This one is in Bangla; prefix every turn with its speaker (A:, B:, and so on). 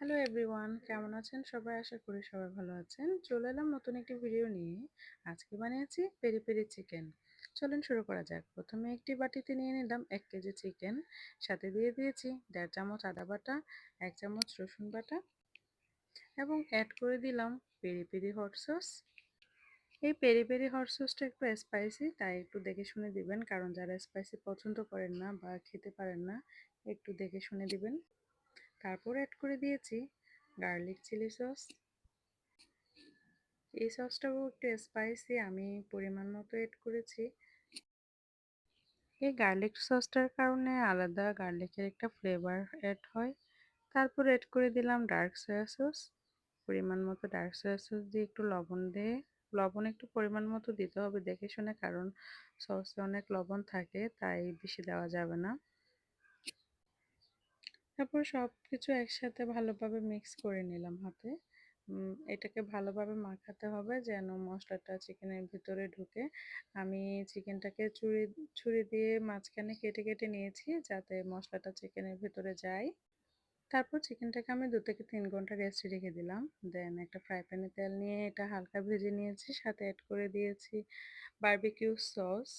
A: হ্যালো এভরিওয়ান, কেমন আছেন সবাই? আশা করি সবাই ভালো আছেন। চলে এলাম নতুন একটি ভিডিও নিয়ে। আজকে বানিয়েছি পেরি পেরি চিকেন। চলুন শুরু করা যাক। প্রথমে একটি বাটিতে নিয়ে নিলাম 1 কেজি চিকেন। সাথে দিয়ে দিয়েছি 1.5 চামচ আদা বাটা, 1 চামচ রসুন বাটা এবং অ্যাড করে দিলাম পেরি পেরি হট সস। এই পেরি পেরি হট সসটা একটু স্পাইসি, তাই একটু দেখে শুনে দিবেন, কারণ যারা স্পাইসি পছন্দ করেন না বা খেতে পারেন না একটু দেখে শুনে দিবেন। তারপর অ্যাড করে দিয়েছি গার্লিক চিলি সস। এই সসটাও একটু স্পাইসি, আমি পরিমাণ মতো অ্যাড করেছি। এই গার্লিক সসটার কারণে আলাদা গার্লিকের একটা ফ্লেভার অ্যাড হয়। তারপর অ্যাড করে দিলাম ডার্ক সয়া সস। পরিমাণ মতো ডার্ক সয়া সস দিয়ে একটু লবণ দিয়ে, লবণ একটু পরিমাণ মতো দিতে হবে দেখে শুনে, কারণ সসে অনেক লবণ থাকে, তাই বেশি দেওয়া যাবে না। তারপর সব কিছু একসাথে ভালোভাবে মিক্স করে নিলাম হাতে। এটাকে ভালোভাবে মাখাতে হবে যেন মশলাটা চিকেনের ভিতরে ঢুকে। আমি চিকেনটাকে ছুরি দিয়ে মাঝখানে কেটে কেটে নিয়েছি যাতে মশলাটা চিকেনের ভিতরে যায়। তারপর চিকেনটাকে আমি 2 থেকে 3 ঘন্টা রেস্টে রেখে দিলাম। দেন একটা ফ্রাই প্যানে তেল নিয়ে এটা হালকা ভেজে নিয়েছি, সাথে অ্যাড করে দিয়েছি বারবিকিউ সস।